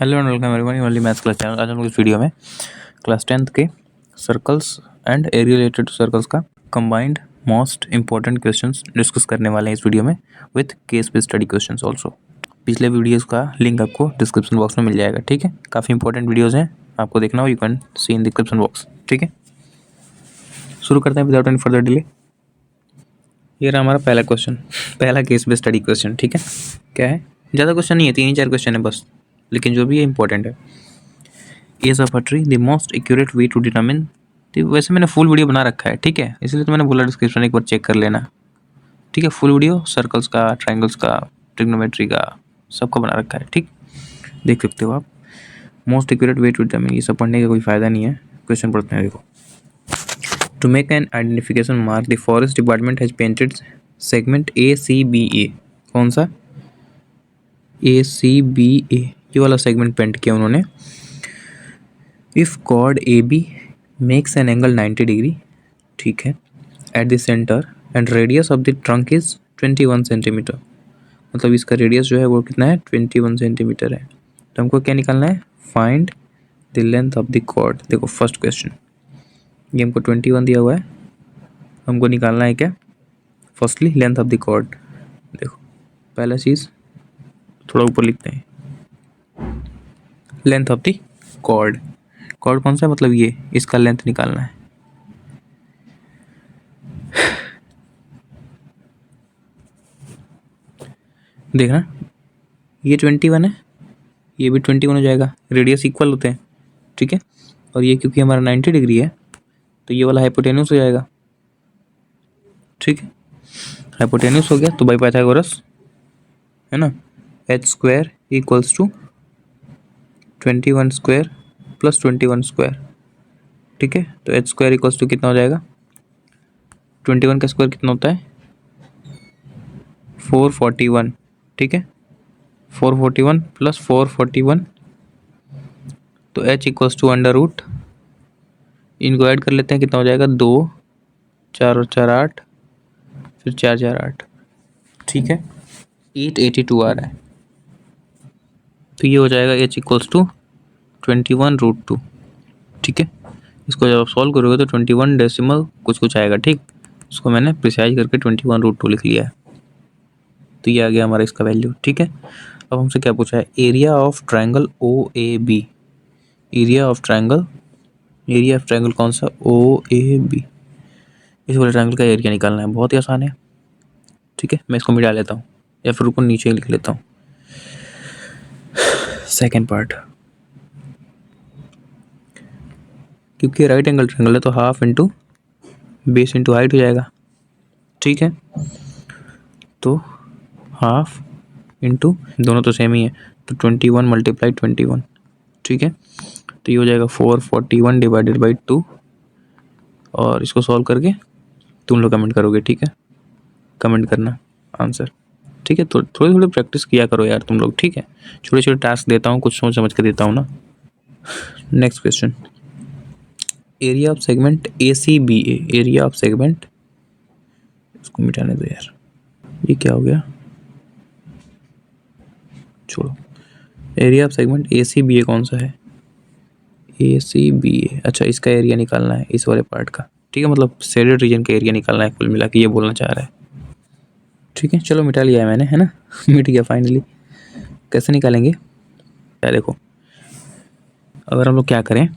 Hello and welcome everyone only maths class channel. आज हम लोग इस वीडियो में क्लास 10th के circles and area related to circles का combined most important questions discuss करने वाले हैं इस वीडियो में with case based study questions also. पिछले वीडियोस का लिंक आपको डिस्क्रिप्शन बॉक्स में मिल जाएगा। ठीक है, काफ़ी इंपॉर्टेंट वीडियोज़ हैं, आपको देखना हो you can see in description box. ठीक है, शुरू करते हैं विदाउट एनी फर्दर डिले। ये रहा हमारा पहला क्वेश्चन, पहला केस बेस्ड स्टडी क्वेश्चन। ठीक है, क्या है, ज़्यादा क्वेश्चन नहीं है, 3-4 क्वेश्चन है बस, लेकिन जो भी है इंपॉर्टेंट है। Age of a tree the most accurate way to determine. तो वैसे मैंने फुल वीडियो बना रखा है, ठीक है, इसलिए तो मैंने बोला डिस्क्रिप्शन एक बार चेक कर लेना। ठीक है, फुल वीडियो सर्कल्स का, ट्रायंगल्स का, ट्रिग्नोमेट्री का, सबका बना रखा है। ठीक, देख सकते हो आप। Most accurate way to determine, ये सब पढ़ने का कोई फ़ायदा नहीं है। क्वेश्चन पढ़ते हैं, देखो। To make an identification mark the forest department has painted segment ACBA। कौन सा? ACBA, ये वाला सेगमेंट पेंट किया उन्होंने। If chord AB makes an angle 90 degree, ठीक है, at the centre and radius of the trunk is 21 centimetre, मतलब इसका रेडियस जो है वो कितना है, 21 सेंटीमीटर है। तो हमको क्या निकालना है, find the length of the chord. देखो फर्स्ट क्वेश्चन, ये हमको 21 दिया हुआ है, हमको निकालना है क्या, firstly length of the chord. देखो पहला चीज़ थोड़ा ऊपर लिखते हैं, length of the chord. Chord कौन सा है, मतलब ये, इसका लेंथ निकालना है। देखना, ये 21 है, ये भी 21 हो जाएगा, रेडियस इक्वल होते हैं। ठीक है, और ये क्योंकि हमारा 90 डिग्री है तो ये वाला हाइपोटेन्यूस हो जाएगा। ठीक है, हाइपोटेन्यूस हो गया तो बाई पाइथागोरस है ना, h square equals to 21 square plus 21 square. ठीक है, तो h स्क्वायर इक्वल्स टू कितना हो जाएगा, 21 का स्क्वायर कितना होता है, 441। ठीक है, 441 प्लस 441, तो h equals to under root, इनको ऐड कर लेते हैं, कितना हो जाएगा, 2, 4 और 4 8, फिर 4 4 8। ठीक है, 882 आ रहा है, तो ये हो जाएगा h इक्वल्स टू 21√2। ठीक है, इसको जब आप सॉल्व करोगे तो 21 डेसिमल कुछ आएगा। ठीक, इसको मैंने प्रिसाइज करके 21√2 लिख लिया है, तो ये आ गया हमारा इसका वैल्यू। ठीक है, अब हमसे क्या पूछा है, area of triangle OAB। Area of triangle कौन सा, OAB। इस वाले ट्रायंगल का एरिया निकालना है, बहुत ही आसान है। ठीक है, मैं इसको मिटा लेता हूँ, या फिर रुको नीचे लिख लेता हूँ। सेकेंड पार्ट, क्योंकि राइट एंगल ट्रायंगल है तो half into base into height हो जाएगा। ठीक है, तो हाफ इंटू, दोनों तो सेम ही है, तो 21 मल्टीप्लाई 21। ठीक है, तो ये हो जाएगा 441 डिवाइडेड बाई 2, और इसको सॉल्व करके तुम लोग कमेंट करोगे। ठीक है, कमेंट करना आंसर। ठीक है, तो थोड़ी थोड़ी प्रैक्टिस किया करो यार तुम लोग। ठीक है, छोटे छोटे टास्क देता हूँ, कुछ सोच समझ के देता हूँ ना। Next question, area of segment ACBA। Area of segment, इसको मिटाने दो यार, ये क्या हो गया, छोड़ो। एरिया ऑफ सेगमेंट ACBA कौन सा है, ACBA, अच्छा इसका एरिया निकालना है, इस वाले पार्ट का। ठीक है, मतलब शेडेड रीजन का एरिया निकालना है, कुल मिला के ये बोलना चाह रहा है। ठीक है, चलो मिटा लिया है मैंने, है ना मिट गया फाइनली। कैसे निकालेंगे, क्या देखो, अगर हम लोग क्या करें,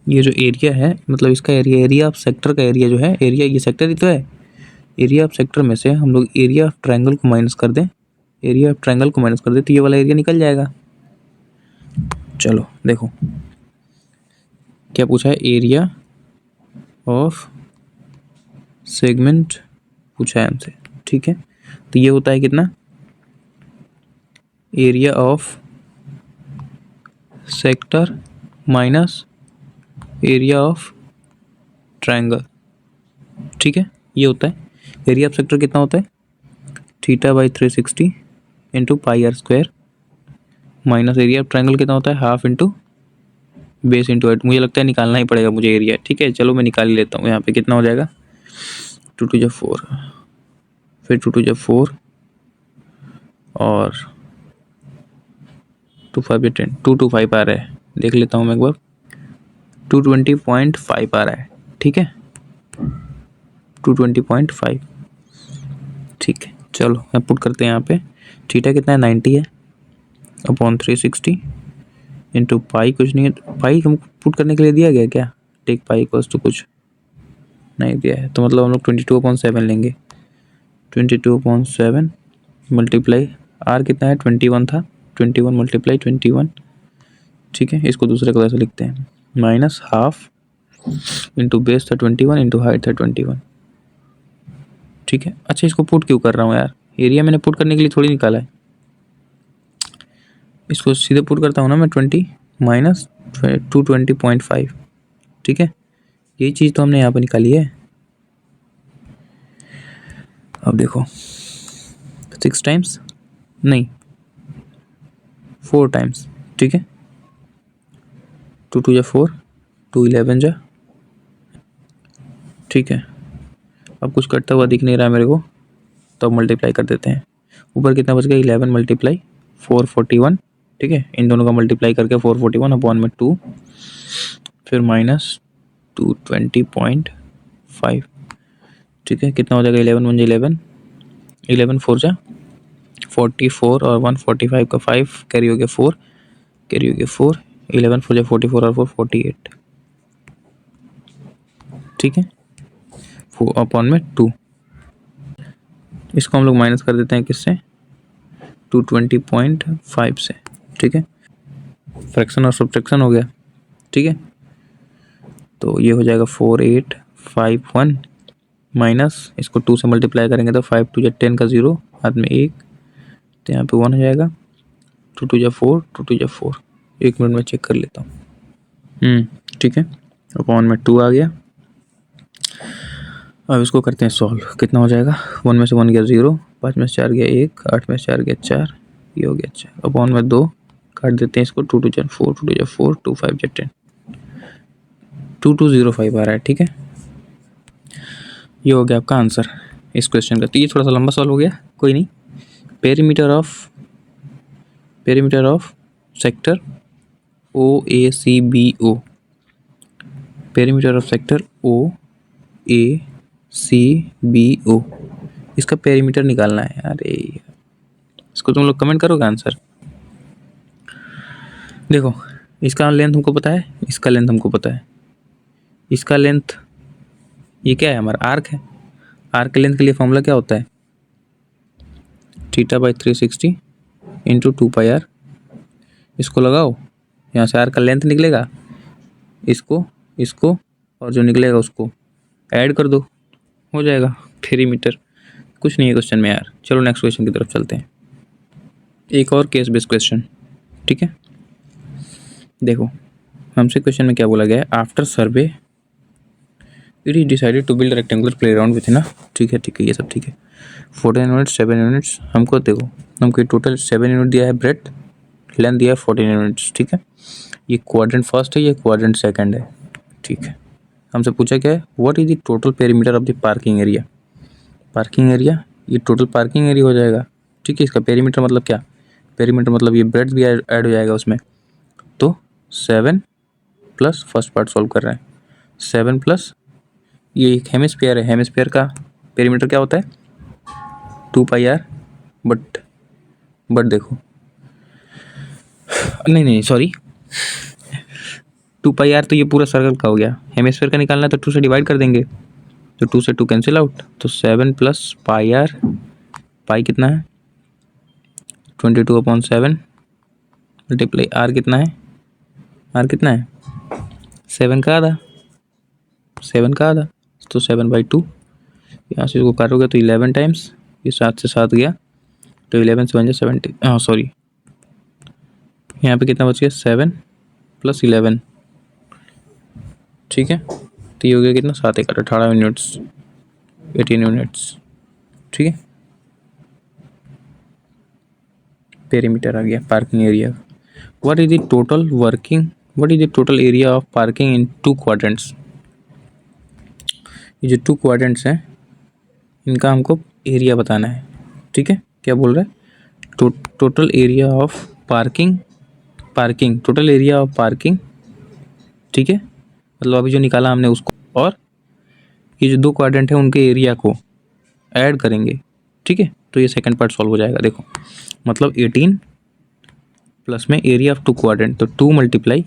ये जो एरिया है, मतलब इसका एरिया ऑफ सेक्टर का एरिया जो है, एरिया ये सेक्टर ही तो है, एरिया ऑफ सेक्टर में से हम लोग एरिया ऑफ ट्रायंगल को माइनस कर दें, एरिया ऑफ ट्रायंगल को माइनस कर दें तो ये वाला एरिया निकल जाएगा। चलो देखो क्या पूछा है, एरिया ऑफ सेगमेंट पूछा है हमसे। ठीक है, तो ये होता है कितना, area of sector minus area of triangle. ठीक है, ये होता है एरिया ऑफ सेक्टर, कितना होता है, θ/360 into πr² minus area of triangle कितना होता है, half into base into height. मुझे लगता है निकालना ही पड़ेगा मुझे एरिया। ठीक है, चलो मैं निकाल ही लेता हूँ। यहाँ पे कितना हो जाएगा, 2 2 4, फिर 2 2 4, और टू 5 या 10, 225 आ रहा है, देख लेता हूँ मैं एक बार। 220.5 आ रहा है, ठीक है, 220.5, ठीक है। चलो मैं पुट करते हैं यहाँ पे, थीटा कितना है 90 है, अपॉन 360 इंटू पाई कुछ नहीं है, पाई हमको पुट करने के लिए दिया गया क्या, टेक पाई इक्वल्स टू कुछ नहीं दिया है, तो मतलब हम लोग 22/7 लेंगे। 22/7 मल्टीप्लाई आर कितना है 21 था, 21 मल्टीप्लाई 21, ठीक है। इसको दूसरे कलर से लिखते हैं, माइनस हाफ इंटू बेस था 21 इंटू हाइट था 21, ठीक है। अच्छा इसको पुट क्यों कर रहा हूँ यार, एरिया मैंने पुट करने के लिए थोड़ी निकाला है, इसको सीधे पुट करता हूँ ना मैं 20 माइनस 220.5, ठीक है। यही चीज़ तो हमने यहाँ पर निकाली है। अब देखो 6 टाइम्स नहीं 4 टाइम्स, ठीक है, 2 2 जा 4, 2 11 जा, ठीक है। अब कुछ कटता हुआ दिख नहीं रहा है मेरे को, तो अब मल्टीप्लाई कर देते हैं। ऊपर कितना बच गया 11 मल्टीप्लाई 441, ठीक है। इन दोनों का मल्टीप्लाई करके 441 अपॉन में 2, फिर माइनस 220.5, ठीक है। कितना हो जाएगा 11 1 11, 11 4 जा 44 और 145 का 5 कैरी हो गया 4, कैरी हो गया 4, 11 4 जा 44 और 4 48, ठीक है, 4 अपॉन में 2। इसको हम लोग माइनस कर देते हैं किससे, 220.5 से, ठीक है। फ्रैक्शन और सब्ट्रैक्शन हो गया, ठीक है। तो ये हो जाएगा 4851 माइनस, इसको 2 से मल्टीप्लाई करेंगे तो 5 2 जा 10 का 0, हाथ में 1, तो यहाँ पे 1 हो जाएगा, 2 2 जा 4, 2 2 जा 4, 1 मिनट में चेक कर लेता हूँ, ठीक है। अपॉन में 2 आ गया। अब इसको करते हैं सॉल्व, कितना हो जाएगा, 1 में से 1 गया 0, 5 में से 4 गया 1, 8 में से 4 गया 4, ये हो गया 4, अपॉन में 2, काट देते हैं इसको, 2 2 जा 4, 2 2 जा 4, 2 5 जा 10, 2205 आ रहा है, ठीक है। ये हो गया आपका आंसर इस क्वेश्चन का। तो ये थोड़ा सा लंबा सवाल हो गया, कोई नहीं। Perimeter of sector OACBO, perimeter of sector OACBO, इसका पेरीमीटर निकालना है। अरे इसको तुम लोग कमेंट करोगे आंसर। देखो इसका लेंथ हमको पता है, इसका लेंथ हमको पता है, इसका लेंथ ये क्या है हमारा आर्क है, आर्क के लेंथ के लिए फॉर्मूला क्या होता है, θ/360 इंटू 2πr, इसको लगाओ, यहाँ से आर्क का लेंथ निकलेगा, इसको और जो निकलेगा उसको ऐड कर दो, हो जाएगा पेरीमीटर। कुछ नहीं है क्वेश्चन में यार। चलो नेक्स्ट क्वेश्चन की तरफ चलते हैं, एक और केस बेस्ड क्वेश्चन, ठीक है। देखो हमसे क्वेश्चन में क्या बोला गया है, after survey it is decided to build rectangular play ground with ना, ठीक है ये सब ठीक है। 14 यूनिट्स 7 यूनिट्स, हमको देखो हमको टोटल 7 यूनिट दिया है ब्रेथ, लेंथ दिया है 14 यूनिट्स, ठीक है। ये क्वाड्रेंट फर्स्ट है, ये क्वाड्रेंट सेकंड है, ठीक है। हमसे पूछा क्या है, what is the total perimeter of the parking area, parking area ये टोटल पार्किंग एरिया हो जाएगा, ठीक है। इसका पेरीमीटर मतलब क्या, पेरीमीटर मतलब ये ब्रेथ भी ऐड हो जाएगा उसमें। तो 7 प्लस फर्स्ट पार्ट सॉल्व कर रहे हैं, 7 प्लस ये एक हेमिस्फीयर है, हेमिस्फीयर का पेरीमीटर क्या होता है 2πr, बट देखो नहीं सॉरी 2πr तो ये पूरा सर्कल का हो गया, हेमिस्फीयर का निकालना है तो 2 से डिवाइड कर देंगे, तो 2 से 2 कैंसिल आउट, तो 7 प्लस πr, पाई कितना है 22/7 मल्टीप्लाई r कितना है, r कितना है 7 का आधा, 7 का आधा, तो 7/2, यहाँ से इसको काटोगे तो 11 टाइम्स, ये 7 से 7 गया, तो 11 से बन जाए 70, हाँ सॉरी यहाँ पे कितना बच गया 7 प्लस 11, ठीक है। तो ये हो गया कितना 7 1 18 यूनिट्स, 18 यूनिट्स, ठीक है। पेरीमीटर आ गया parking area. What is the total area of parking in 2 quadrants, ये जो 2 क्वाड्रेंट्स हैं इनका हमको एरिया बताना है, ठीक है। क्या बोल रहा है, total area of parking parking, total area of parking, ठीक है, मतलब अभी जो निकाला हमने उसको, और ये जो दो क्वाड्रेंट है उनके एरिया को ऐड करेंगे, ठीक है, तो ये सेकंड पार्ट सॉल्व हो जाएगा। देखो मतलब 18 प्लस में एरिया ऑफ टू क्वाड्रेंट, तो 2 multiply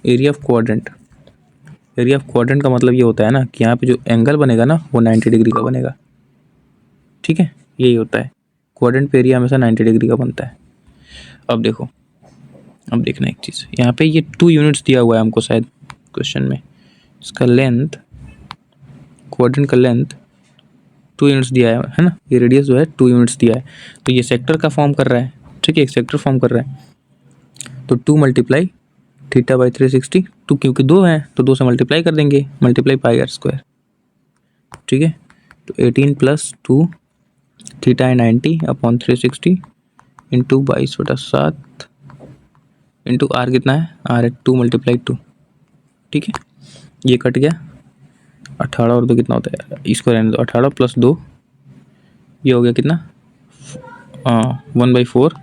area of quadrant. Area of quadrant का मतलब ये होता है ना कि यहाँ पे जो एंगल बनेगा ना वो 90 डिग्री का बनेगा, ठीक है, यही होता है, क्वाड्रेंट पे एरिया हमेशा 90 डिग्री का बनता है। अब देखो, अब देखना एक चीज़, यहाँ पे ये 2 यूनिट्स दिया हुआ है हमको शायद क्वेश्चन में, इसका लेंथ, क्वाड्रेंट का लेंथ 2 यूनिट्स दिया है ना, ये रेडियस जो है 2 यूनिट्स दिया है, तो ये सेक्टर का फॉर्म कर रहा है, ठीक है, एक सेक्टर फॉर्म कर रहा है, तो 2 मल्टीप्लाई थीटा बाई 360, 2 क्योंकि 2 हैं तो 2 से मल्टीप्लाई कर देंगे, मल्टीप्लाई पाई आर स्क्वायर, ठीक है, तो 18 प्लस 2 थीटा है 90 अपॉन 360 इंटू 22/7 इंटू आर कितना है, आर है 2 मल्टीप्लाई 2, ठीक है, ये कट गया, 18 और 2 कितना होता है, इसको रहने दो, 18 प्लस 2 ये हो गया कितना, 1/4,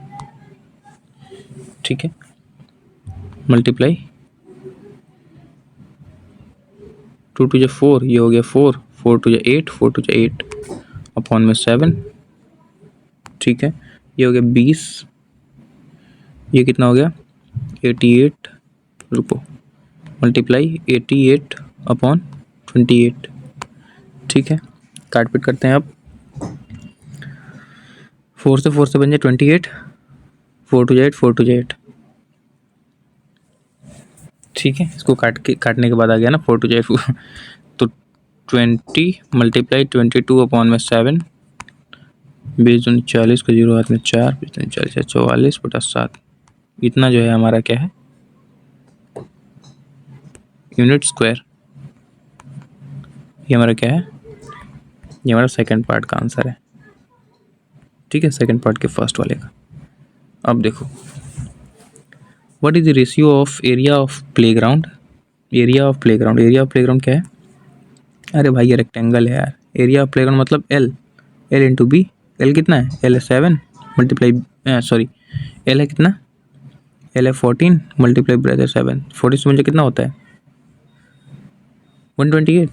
ठीक है, मल्टीप्लाई 2 टू 4, ये हो गया 4, 4 टू 8, 4 टू 8 अपॉन में 7, ठीक है, ये हो गया 20, ये कितना हो गया 88, रुको, मल्टीप्लाई 88 अपॉन 28, ठीक है, काट पीट करते हैं अब, 4 से बन जाए 28, 4 टू 8, 4 टू 8, ठीक है, इसको काटने के बाद आ गया ना 4 टू 8, तो 20 मल्टीप्लाई 22 अपॉन में 7, 20 को 0 हाथ में 4, 40 44/7, इतना जो है हमारा क्या है, यूनिट स्क्वायर, ये हमारा क्या है, ये हमारा सेकंड पार्ट का आंसर है, ठीक है, सेकंड पार्ट के फर्स्ट वाले का। अब देखो, what is the ratio of area of playground, area of playground, area of playground क्या है, अरे भाई ये रेक्टेंगल है यार, एरिया ऑफ प्लेग्राउंड मतलब L, L into B, L कितना है, एल है 7 मल्टीप्लाई सॉरी एल है कितना, एल है 14 मल्टीप्लाई ब्रदर 7, 40 से मुझे कितना होता है 128,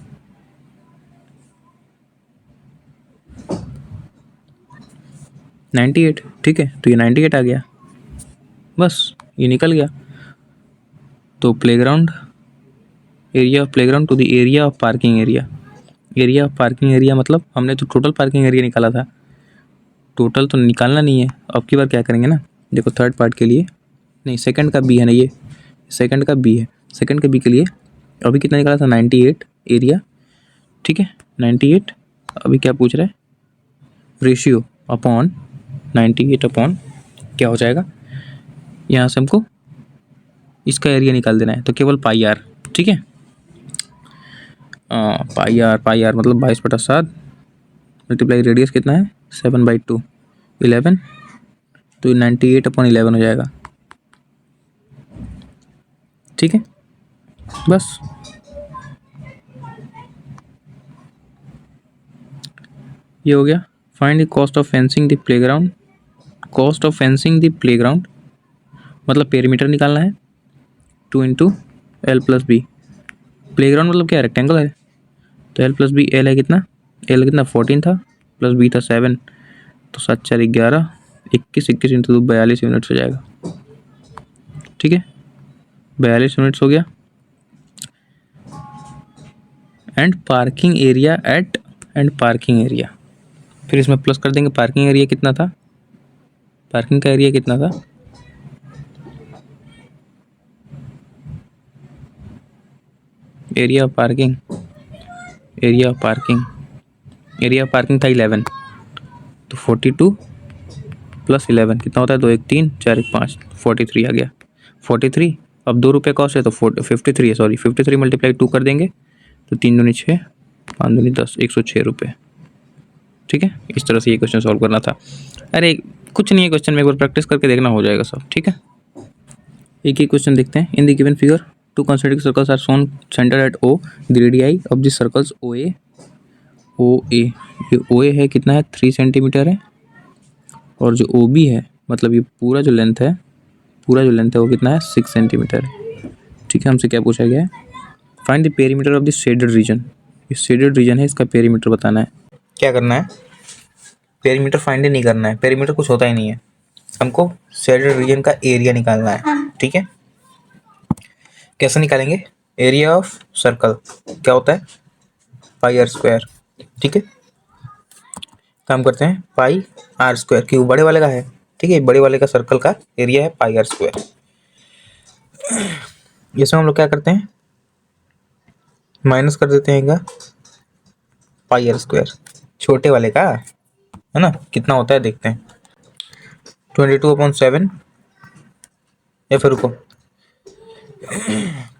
ठीक है, तो ये 98 आ गया, बस ये निकल गया, तो playground, area of playground to the area of parking area, area of parking area मतलब हमने तो टोटल पार्किंग एरिया निकाला था, टोटल तो निकालना नहीं है, अब की बार क्या करेंगे ना, देखो थर्ड पार्ट के लिए, नहीं सेकंड का बी है ना, ये सेकंड का बी है, सेकंड के बी के लिए अभी कितना निकाला था 98 एरिया, ठीक है 98, अभी क्या पूछ रहा है, रेशियो अपॉन 98 अपॉन क्या हो जाएगा, यहाँ से हमको इसका एरिया निकाल देना है, तो केवल पाई आर, ठीक है, पाई आर मतलब 22/7 मल्टीप्लाई रेडियस कितना है 7/2, 11, तो 98 अपॉन 11 हो जाएगा, ठीक है, बस ये हो गया। Find the cost of fencing the playground, cost of fencing the playground मतलब पेरीमीटर निकालना है, 2 into L plus B, playground मतलब क्या है, रेक्टेंगल है, तो एल प्लस बी, एल है कितना, एल कितना 14 था प्लस बी था 7, तो 7 4 11, 21 इंटू 2 42 यूनिट्स हो जाएगा, ठीक है 42 यूनिट्स हो गया। And parking area at, and parking area, फिर इसमें प्लस कर देंगे, पार्किंग एरिया कितना था, पार्किंग का एरिया कितना था, area of parking, area of parking, area of parking था 11, तो 42 प्लस 11 कितना होता है, 2 1 3 4 1 5, 43 आ गया, 43, अब 2 रुपये कॉस्ट है तो 53 है, सॉरी 53 मल्टीप्लाई 2 कर देंगे, तो 3 दूनी 6, 5 दूनी 10, 106 रुपये, ठीक है, इस तरह से ये क्वेश्चन सॉल्व करना था। अरे कुछ नहीं है क्वेश्चन में, एक बार प्रैक्टिस करके देखना, हो जाएगा सब, ठीक है। एक ही क्वेश्चन देखते हैं। In the given figure 2 concentric circles are shown centered at O, the radii of the circles OA, ये OA है कितना है 3 सेंटीमीटर है, और जो OB है मतलब ये पूरा जो लेंथ है पूरा जो लेंथ है वो कितना है 6 सेंटीमीटर। ठीक है, हमसे क्या पूछा गया है, find the perimeter of the shaded region. ये शेडेड रीजन है, इसका पेरीमीटर बताना है। क्या करना है, पेरीमीटर फाइंड नहीं करना है, पेरीमीटर कुछ होता ही नहीं है, हमको शेडेड रीजन का एरिया निकालना है। ठीक है, कैसे निकालेंगे, एरिया ऑफ सर्कल क्या होता है, पाई आर स्क्वायर। ठीक है, काम करते हैं पाई आर स्क्वायर, क्योंकि बड़े वाले का है। ठीक है, बड़े वाले का सर्कल का एरिया है पाई आर स्क्वायर। इसमें हम लोग क्या करते हैं, माइनस कर देते हैं क्या, पाई आर स्क्वायर छोटे वाले का है ना, कितना होता है देखते हैं, 22/7, या फिर रुको,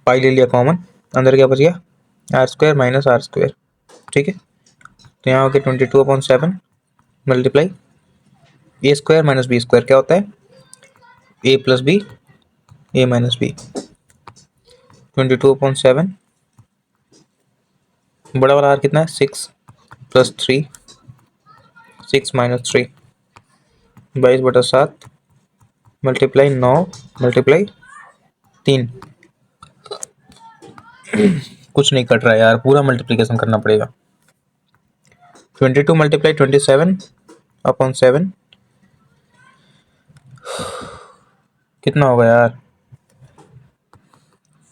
पाई ले लिया कॉमन, अंदर क्या बच गया, R square minus R square. ठीक है, तो यहाँ हो गया 22/7 multiply A square minus B square, क्या होता है A plus B, A minus B. 22/7, बड़ा वाला आर कितना है 6 + 3, 6 - 3, 22/7 मल्टीप्लाई 9 मल्टीप्लाई 3। कुछ नहीं कट रहा है यार, पूरा मल्टीप्लिकेशन करना पड़ेगा। 22 × 27/7 कितना होगा यार,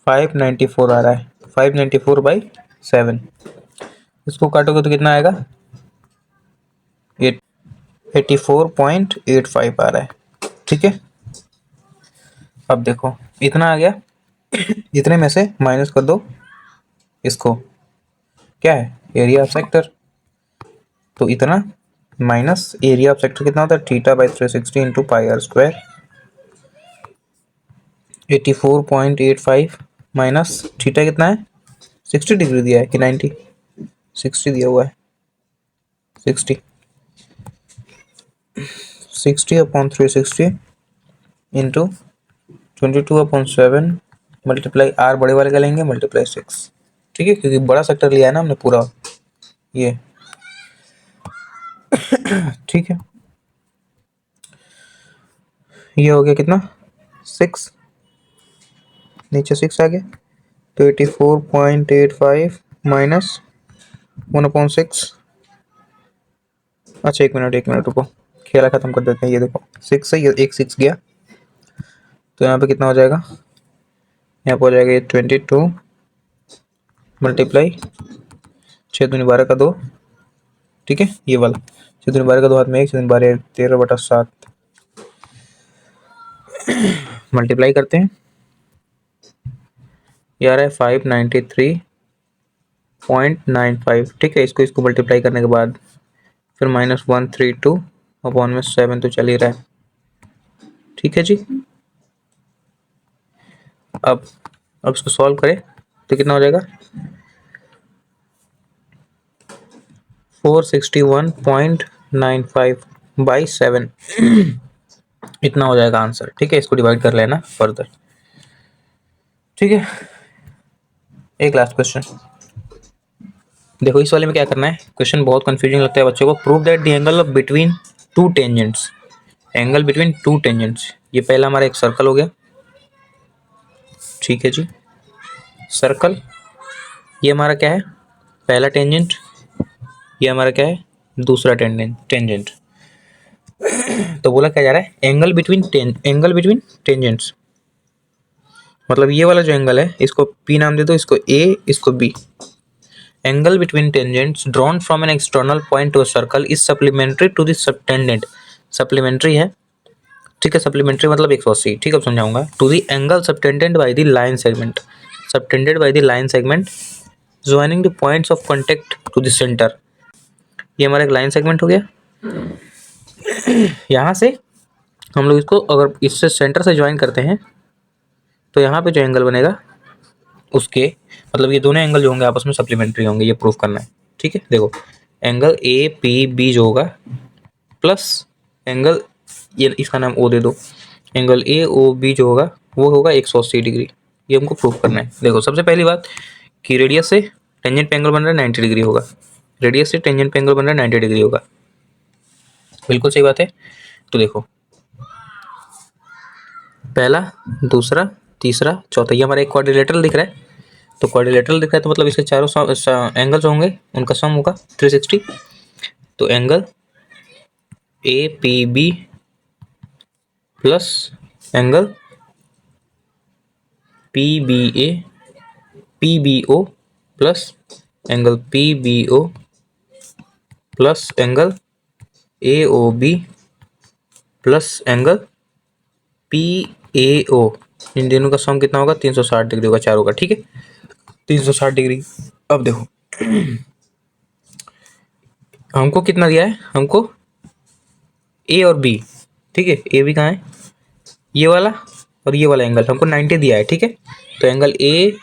594 आ रहा है, 594/7। इसको काटोगे तो कितना आएगा, 84.85 आ रहा है। ठीक है, अब देखो इतना आ गया, इतने में से माइनस कर दो इसको, क्या है एरिया ऑफ सेक्टर, तो इतना माइनस एरिया ऑफ सेक्टर कितना होता है, θ/360 into pi r square, 84.85 minus theta कितना है, 60 डिग्री दिया है कि 90, 60 दिया हुआ है, 60 60/360 इंटू 22/7 मल्टीप्लाई आर बड़े वाले का लेंगे मल्टीप्लाई 6। ठीक है, क्योंकि बड़ा सेक्टर लिया है ना हमने पूरा ये। ठीक है, ये हो गया कितना 6, नीचे 6 आ गया, तो 84.85 माइनस 1/6। अच्छा एक मिनट रुको, खेला खत्म कर देते हैं। ये देखो 6 से ये एक 6 गया, तो यहाँ पे कितना हो जाएगा, यहाँ पे हो जाएगा ये 22 मल्टीप्लाई 6 दूनी 12 का 2। ठीक है, ये वाला 6 दूनी 12 का 2 हाथ में 1, 6 दूनी 12 13/7 मल्टीप्लाई करते हैं, ये आ रहा है 593.95। ठीक है, इसको मल्टीप्लाई करने के बाद फिर -132/7 तो चल ही रहा है। ठीक है जी, अब इसको सॉल्व करें तो कितना हो जाएगा, 461.95/7 इतना हो जाएगा आंसर। ठीक है, इसको डिवाइड कर लेना फर्दर। ठीक है, एक लास्ट क्वेश्चन देखो, इस वाले में क्या करना है, क्वेश्चन बहुत कंफ्यूजिंग लगता है बच्चों को। Prove that the angle between two tangents, angle between two tangents. ये पहला हमारा एक सर्कल हो गया। ठीक है जी, सर्कल, ये हमारा क्या है पहला टेंजेंट, ये हमारा क्या है दूसरा टेंजेंट। तो बोला क्या जा रहा है, एंगल बिटवीन टेंजेंट्स, मतलब ये वाला जो एंगल है इसको P नाम दे दो, इसको A, इसको B। Angle between tangents drawn from an external point to a circle is supplementary to the subtendent. Supplementary है, ठीक है, सप्लीमेंट्री मतलब 180। ठीक है, अब समझाऊंगा। To the angle subtended by the line segment, subtended by the line segment joining the points of contact to the centre. ये हमारा एक लाइन सेगमेंट हो गया। यहाँ से हम लोग इसको अगर इससे सेंटर से ज्वाइन करते हैं तो यहाँ पे जो एंगल बनेगा उसके मतलब ये दोनों एंगल जो होंगे आपस में सप्लीमेंट्री होंगे, ये प्रूफ करना है। ठीक है, देखो एंगल ए पी बी जो होगा प्लस एंगल, ये इसका नाम ओ दे दो, एंगल ए ओ बी जो होगा वो होगा 180 डिग्री। ये हमको प्रूफ करना है। देखो सबसे पहली बात कि रेडियस से टेंजेंट पे एंगल बन रहा है 90 डिग्री होगा, रेडियस से टेंजेंट पे एंगल बन रहा है 90 डिग्री होगा, बिल्कुल सही बात है। तो देखो पहला, दूसरा, तीसरा, चौथा। ये हमारा एक क्वाड्रिलेटरल दिख रहा है, तो क्वाड्रिलेटरल दिख रहा है तो मतलब इसके चारों एंगल्स होंगे, उनका सम होगा 360। तो angle A P B plus angle P B A P B O plus angle P B O plus angle A O B plus angle P A O, इन दोनों का सम कितना होगा? 360 डिग्री होगा चारों का। ठीक है, 360 डिग्री। अब देखो हमको कितना दिया है? हमको ए और बी, ठीक है, ए बी कहाँ है? ये वाला और ये वाला एंगल हमको 90 दिया है। ठीक है, तो angle A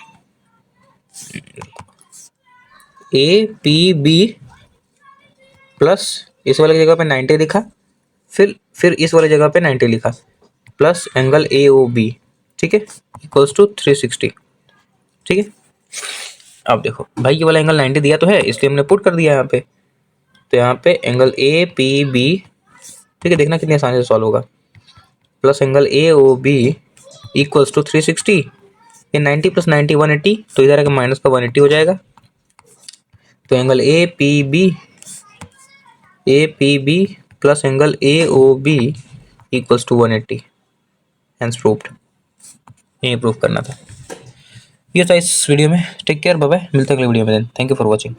P B plus इस वाले की जगह पे 90 लिखा, फिर इस वाले जगह पे 90 लिखा, plus angle A O B, ठीक है, इक्वल्स टू 360। ठीक है, अब देखो भाई ये वाला एंगल 90 दिया तो है, इसलिए हमने पुट कर दिया यहाँ पे। तो यहाँ पे एंगल ए पी बी, ठीक है, देखना कितनी आसानी से सॉल्व होगा, plus angle A O B equals to 360। ये 90 प्लस 90 180, तो इधर आके माइनस का 180 हो जाएगा। तो angle A P B plus angle A O B equals to 180। Hence proved. यही प्रूव करना था। ये था इस वीडियो में। टेक केयर, बाय बाय, मिलते हैं अगले वीडियो में। Thank you for watching.